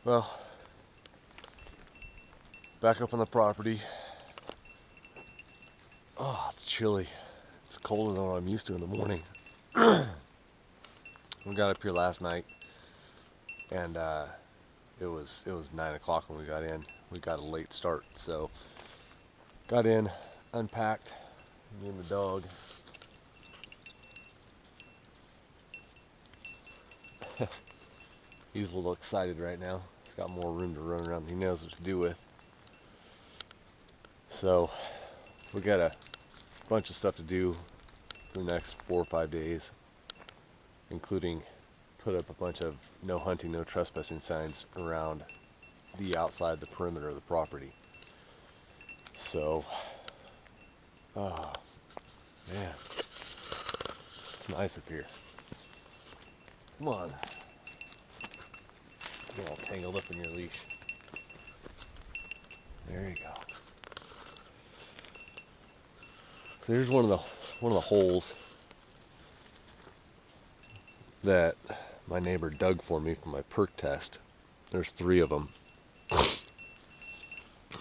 Well, back up on the property. Oh, it's chilly. It's colder than what I'm used to in the morning. We got up here last night, and it was 9 o'clock when we got in. We got a late start, so got in, unpacked, me and the dog. He's a little excited right now. He's got more room to run around than he knows what to do with. So we got a bunch of stuff to do for the next 4 or 5 days, including put up a bunch of no hunting, no trespassing signs around the outside, the perimeter of the property. So, oh man, it's nice up here. Come on. You're all tangled up in your leash. There you go. So here's one of the holes that my neighbor dug for me for my perk test. There's 3 of them.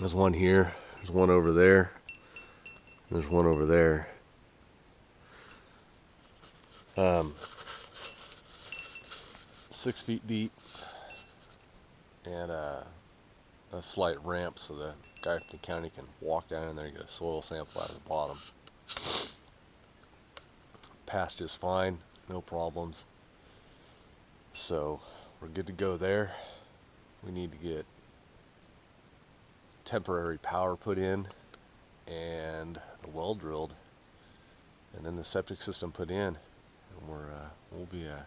There's one here, there's one over there, there's one over there. 6 feet deep, and a slight ramp so the guy from the county can walk down in there and get a soil sample out of the bottom. Passed just fine, no problems. So we're good to go there. We need to get temporary power put in and a well drilled, and then the septic system put in, and we'll be a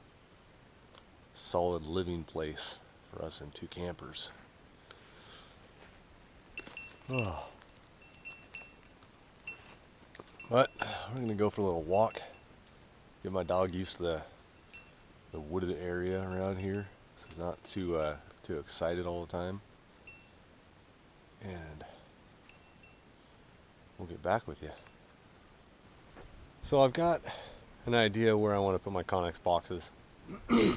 solid living place for us and 2 campers. Oh. But we're gonna go for a little walk, get my dog used to the wooded area around here, so he's not too excited all the time, and we'll get back with you. So I've got an idea where I want to put my Connex boxes. I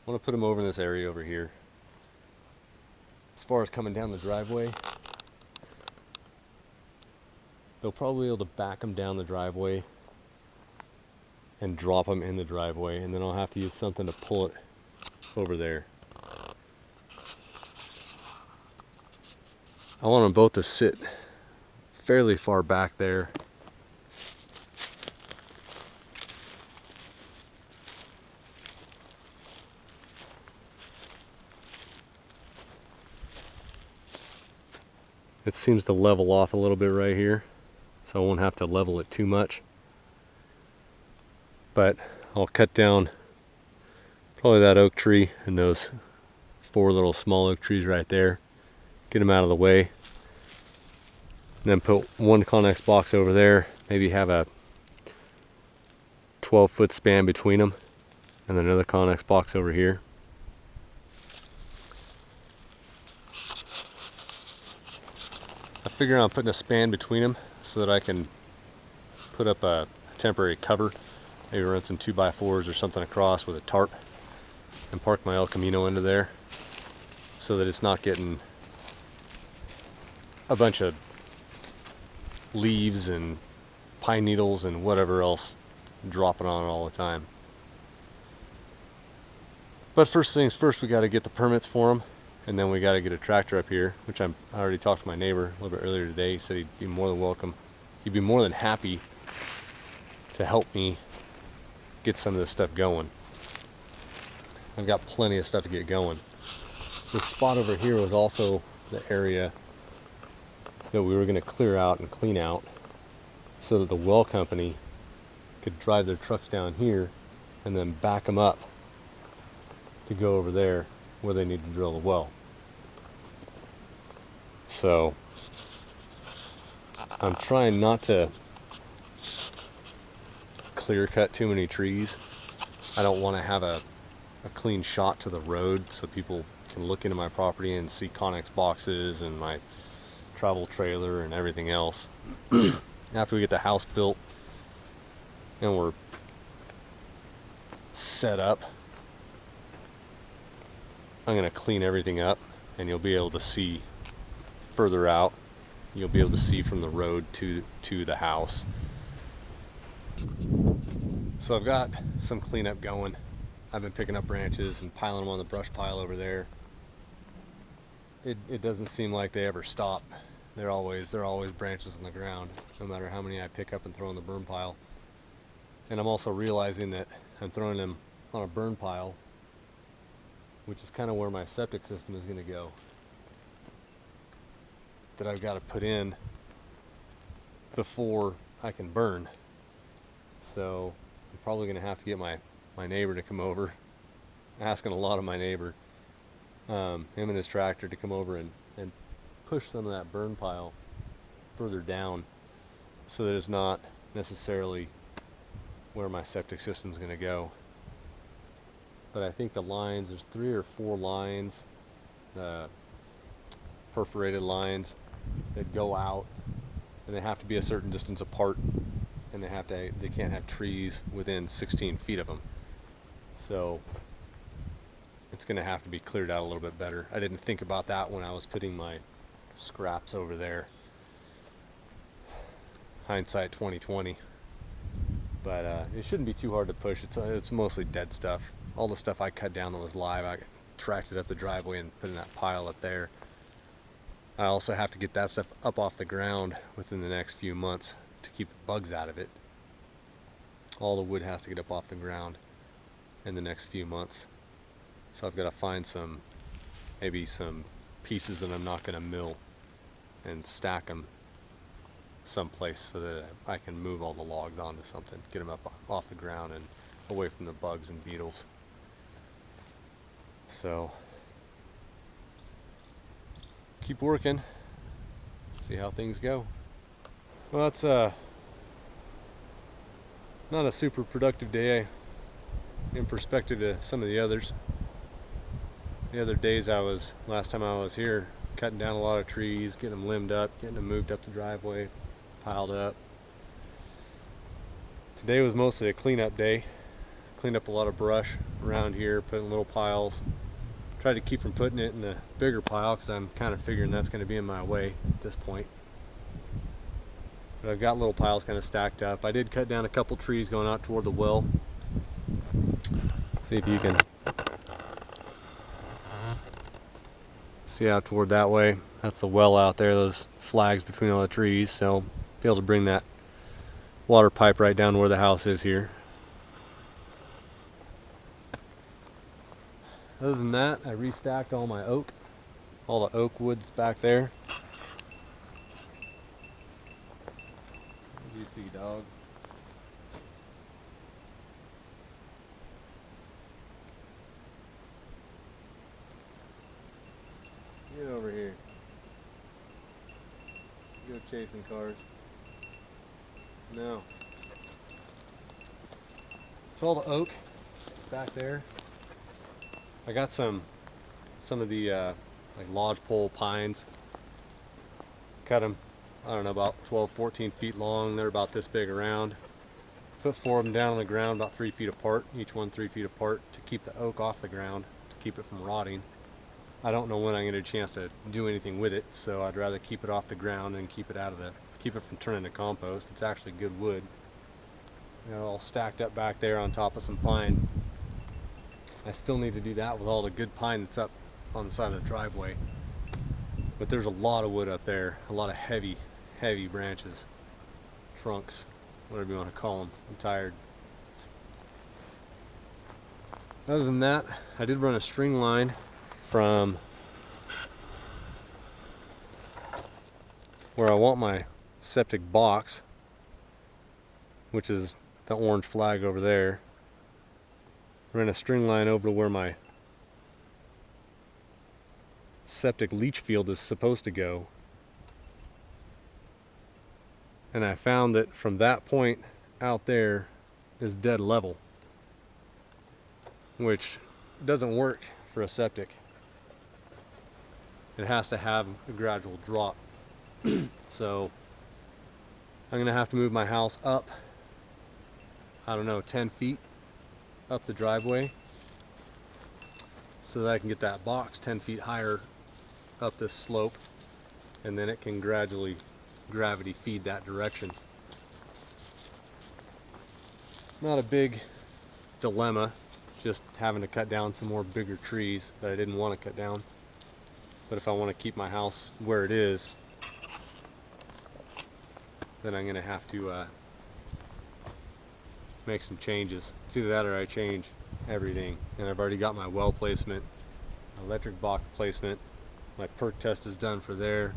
want to put them over in this area over here. As far as coming down the driveway, they'll probably be able to back them down the driveway and drop them in the driveway, and then I'll have to use something to pull it over there. I want them both to sit fairly far back there. It seems to level off a little bit right here, so I won't have to level it too much. But I'll cut down probably that oak tree and those 4 little small oak trees right there, get them out of the way, and then put one Connex box over there, maybe have a 12-foot span between them, and then another Connex box over here. I figure on putting a span between them so that I can put up a temporary cover, maybe run some 2x4s or something across with a tarp, and park my El Camino into there so that it's not getting a bunch of leaves and pine needles and whatever else dropping on it all the time. But first things first, we got to get the permits for them, and then we got to get a tractor up here, which I already talked to my neighbor a little bit earlier today. He said he'd be more than welcome. He'd be more than happy to help me get some of this stuff going. I've got plenty of stuff to get going. This spot over here was also the area that we were going to clear out and clean out so that the well company could drive their trucks down here and then back them up to go over there where they need to drill the well. So I'm trying not to clear cut too many trees. I don't want to have a clean shot to the road so people can look into my property and see Connex boxes and my travel trailer and everything else. After we get the house built and we're set up, I'm going to clean everything up, and you'll be able to see further out. You'll be able to see from the road to the house. So I've got some cleanup going. I've been picking up branches and piling them on the brush pile over there. It doesn't seem like they ever stop. They're always branches on the ground, no matter how many I pick up and throw in the burn pile. And I'm also realizing that I'm throwing them on a burn pile, which is kind of where my septic system is going to go, that I've got to put in before I can burn. So I'm probably going to have to get my neighbor to come over, asking a lot of my neighbor, him and his tractor, to come over and push some of that burn pile further down, so that it's not necessarily where my septic system is going to go. But I think the lines, there's 3 or 4 lines, perforated lines that go out, and they have to be a certain distance apart, and they can't have trees within 16 feet of them. So it's going to have to be cleared out a little bit better. I didn't think about that when I was putting my scraps over there. Hindsight 2020. But it shouldn't be too hard to push. It's mostly dead stuff. All the stuff I cut down that was live, I tracked it up the driveway and put in that pile up there. I also have to get that stuff up off the ground within the next few months to keep the bugs out of it. All the wood has to get up off the ground in the next few months. So I've got to find maybe some pieces that I'm not going to mill, and stack them someplace so that I can move all the logs onto something, get them up off the ground and away from the bugs and beetles. So keep working, see how things go. Well, it's not a super productive day in perspective to some of the others. The other days last time I was here, cutting down a lot of trees, getting them limbed up, getting them moved up the driveway, piled up. Today was mostly a cleanup day. Cleaned up a lot of brush around here, put in little piles. Tried to keep from putting it in the bigger pile because I'm kind of figuring that's going to be in my way at this point. But I've got little piles kind of stacked up. I did cut down a couple trees going out toward the well. See if you can see out toward that way. That's the well out there, those flags between all the trees. So be able to bring that water pipe right down to where the house is here. Other than that, I restacked all my oak. All the oak wood's back there. What do you see, dog? Get over here. Go chasing cars. No. So all the oak back there. I got some of the like lodgepole pines. Cut them, I don't know, about 12-14 feet long. They're about this big around. Put 4 of them down on the ground about 3 feet apart, each one 3 feet apart, to keep the oak off the ground, to keep it from rotting. I don't know when I'm gonna get a chance to do anything with it, so I'd rather keep it off the ground and keep it from turning to compost. It's actually good wood. You know, all stacked up back there on top of some pine. I still need to do that with all the good pine that's up on the side of the driveway. But there's a lot of wood up there, a lot of heavy branches, trunks, whatever you want to call them. I'm tired. Other than that, I did run a string line from where I want my septic box, which is the orange flag over there. Ran a string line over to where my septic leach field is supposed to go. And I found that from that point out there is dead level, which doesn't work for a septic. It has to have a gradual drop. So I'm gonna have to move my house up, I don't know, 10 feet up the driveway, so that I can get that box 10 feet higher up this slope, and then it can gradually gravity feed that direction. Not a big dilemma, just having to cut down some more bigger trees that I didn't want to cut down. But if I want to keep my house where it is, then I'm going to have to make some changes. It's either that or I change everything. And I've already got my well placement, electric box placement. My perk test is done for there.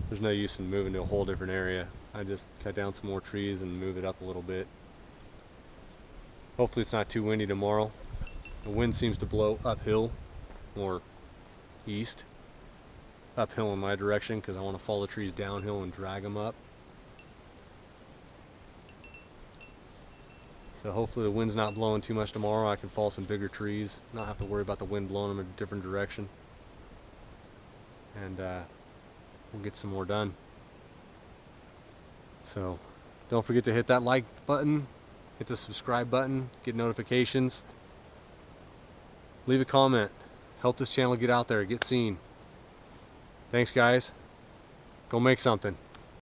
There's no use in moving to a whole different area. I just cut down some more trees and move it up a little bit. Hopefully it's not too windy tomorrow. The wind seems to blow uphill, or east. Uphill in my direction, because I want to follow the trees downhill and drag them up. So hopefully the wind's not blowing too much tomorrow. I can fall some bigger trees, not have to worry about the wind blowing them in a different direction. And we'll get some more done. So don't forget to hit that like button, hit the subscribe button, get notifications. Leave a comment. Help this channel get out there, get seen. Thanks guys. Go make something.